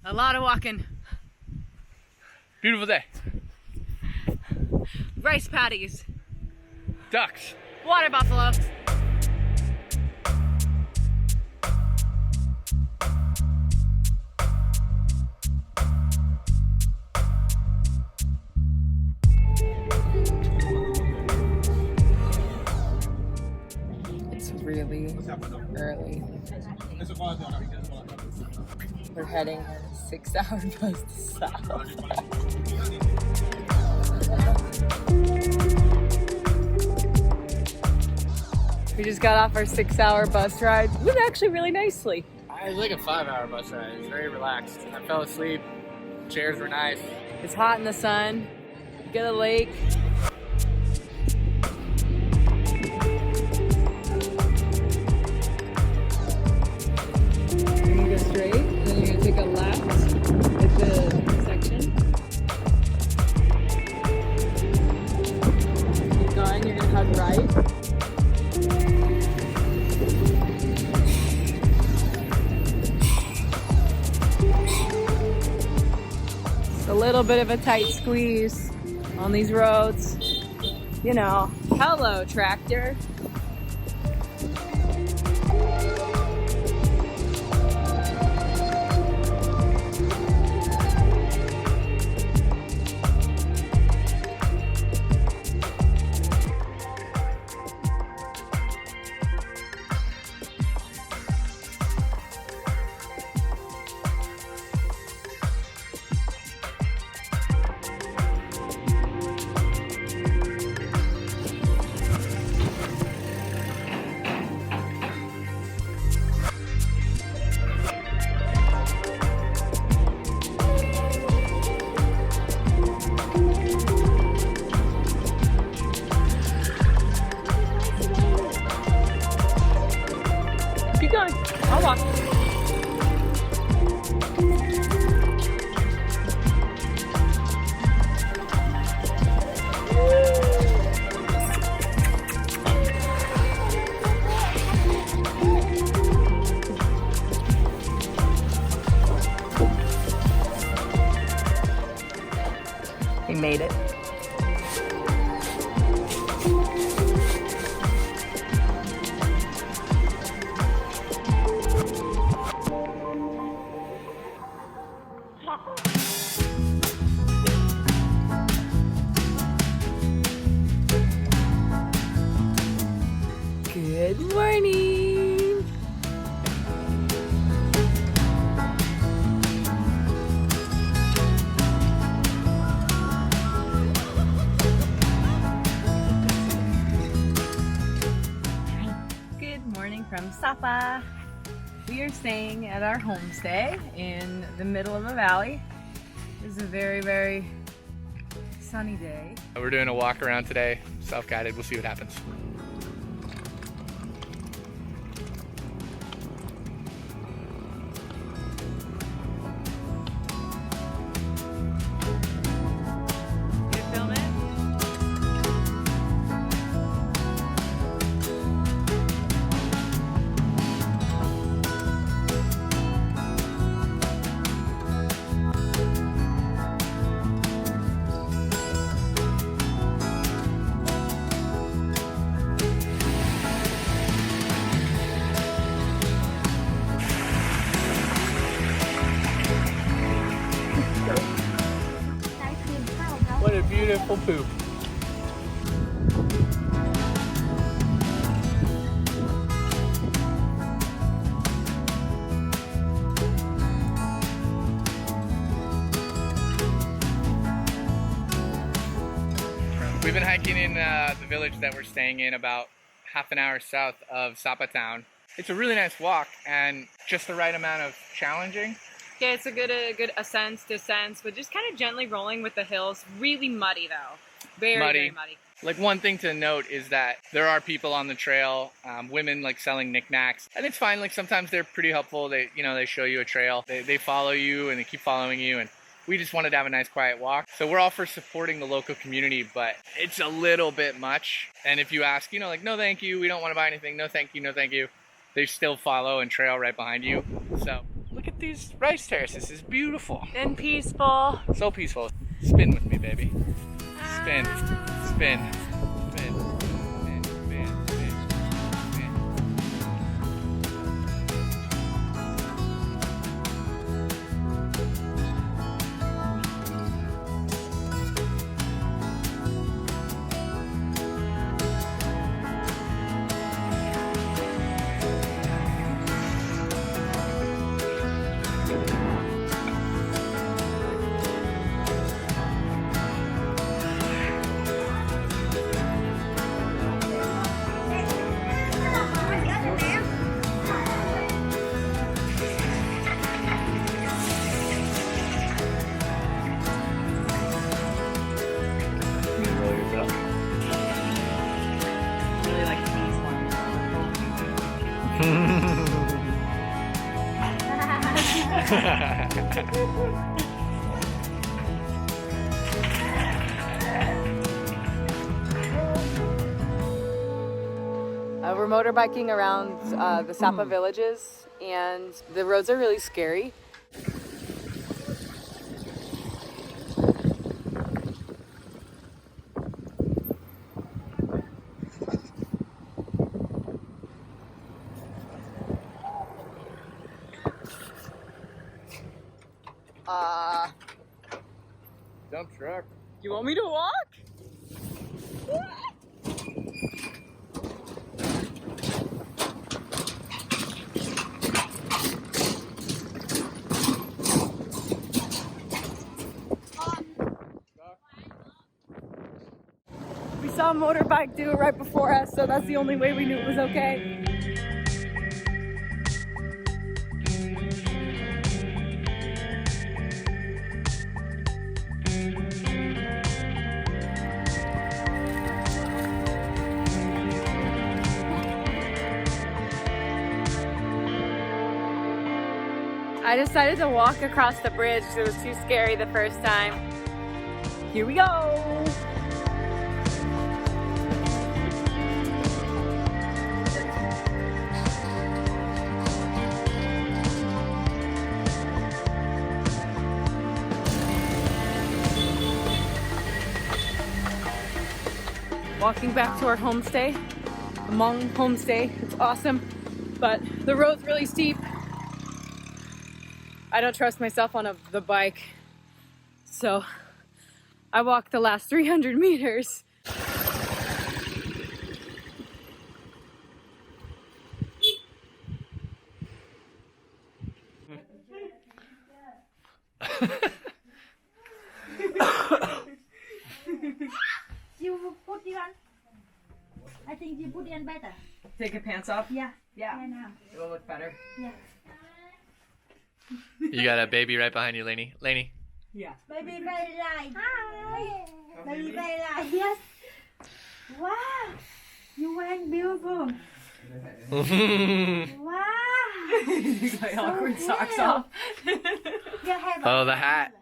A lot of walking. Beautiful day. Rice patties. Ducks. Water buffalo. It's really early. We're heading on a 6-hour bus to Sapa. We just got off our 6-hour bus ride. It went actually really nicely. It was like a 5-hour bus ride. It was very relaxed. I fell asleep. Chairs were nice. It's hot in the sun. Get a lake. You're gonna go straight, and then you're gonna take a left at the intersection. Keep going, you're gonna head right. A little bit of a tight squeeze on these roads. You know, hello tractor. Keep going. I'll walk. We made it. Good morning. Good morning from Sapa. We are staying at our homestay in the middle of a valley. It's a very, very sunny day. We're doing a walk around today, self-guided. We'll see what happens. You film it? What a beautiful poop. We've been hiking in the village that we're staying in, about half an hour south of Sapa town. It's a really nice walk and just the right amount of challenging. Yeah, it's a good ascents, descents, but just kind of gently rolling with the hills. Really muddy though. Very muddy. Like, one thing to note is that there are people on the trail, women like selling knickknacks, and it's fine. Like, sometimes they're pretty helpful. They show you a trail. They follow you and they keep following you, and we just wanted to have a nice quiet walk. So we're all for supporting the local community, but it's a little bit much. And if you ask, like, no thank you, we don't want to buy anything, no thank you, no thank you, they still follow and trail right behind you. So look at up these rice terraces. It's beautiful. And peaceful. So peaceful. Spin with me, baby. Spin, spin, spin, spin, spin, spin, spin. Really like these We're motorbiking around the Sapa villages, and the roads are really scary. Dump truck. You want me to walk? We saw a motorbike do it right before us, so that's the only way we knew it was okay. I decided to walk across the bridge because it was too scary the first time. Here we go! Walking back to our homestay, the Hmong Homestay. It's awesome, but the road's really steep. I don't trust myself on the bike, so I walked the last 300 meters. You put it on. I think you put it on better. Take your pants off? Yeah. Yeah. Yeah, now. It'll look better. Yeah. You got a baby right behind you, Lainey. Lainey. Yeah. Baby very light. Hi. Oh, Baby baby. very light. Yes. Wow. You went beautiful. Wow. You got So awkward socks cute. off. You have Oh, the hat.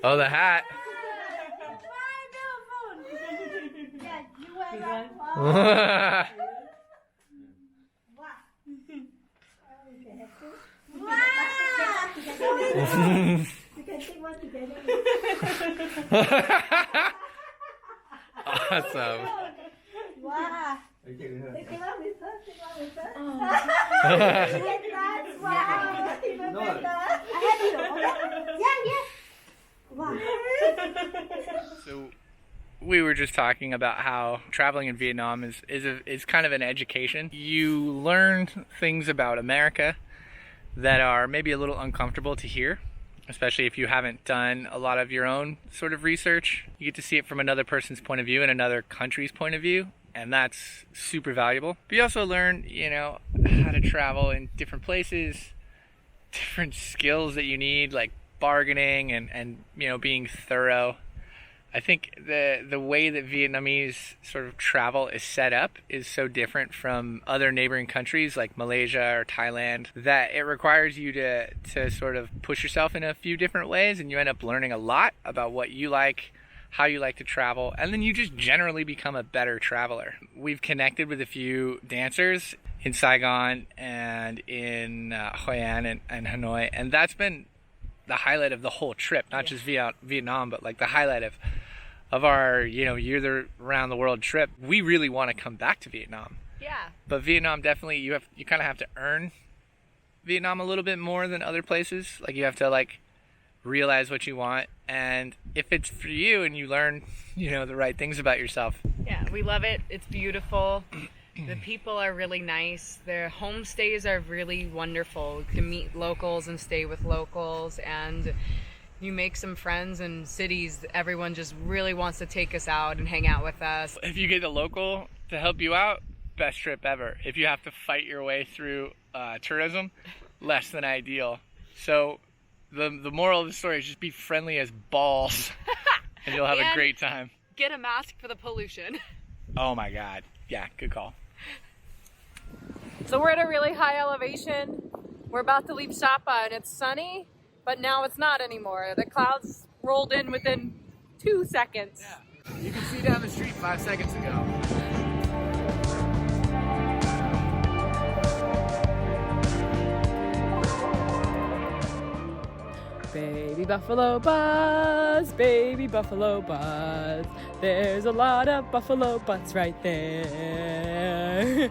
Oh, the hat. Yeah, you went wow. You can take one together. Awesome. Wow. Take one with her. Take one with her. Oh. Wow. Even better. I have you. Yeah, yeah. Wow. So we were just talking about how traveling in Vietnam is kind of an education. You learn things about America that are maybe a little uncomfortable to hear, especially if you haven't done a lot of your own sort of research. You get to see it from another person's point of view and another country's point of view, and that's super valuable. But you also learn, you know, how to travel in different places, different skills that you need, like bargaining and you know, being thorough. I think the way that Vietnamese sort of travel is set up is so different from other neighboring countries like Malaysia or Thailand that it requires you to sort of push yourself in a few different ways, and you end up learning a lot about what you like, how you like to travel, and then you just generally become a better traveler. We've connected with a few dancers in Saigon and in Hoi An and Hanoi, and that's been the highlight of the whole trip, not just Vietnam, but like the highlight of our, year around the world trip. We really want to come back to Vietnam. Yeah. But Vietnam, definitely you kind of have to earn Vietnam a little bit more than other places. Like, you have to like realize what you want, and if it's for you and you learn, the right things about yourself. Yeah, we love it. It's beautiful. The people are really nice. Their homestays are really wonderful. You can meet locals and stay with locals, and you make some friends in cities. Everyone just really wants to take us out and hang out with us. If you get a local to help you out, best trip ever. If you have to fight your way through tourism, less than ideal. So the moral of the story is just be friendly as balls and you'll have a great time. Get a mask for the pollution. Oh my God. Yeah, good call. So we're at a really high elevation. We're about to leave Sapa and it's sunny, but now it's not anymore. The clouds rolled in within 2 seconds. Yeah, you can see down the street 5 seconds ago. Baby buffalo buzz, baby buffalo buzz. There's a lot of buffalo butts right there.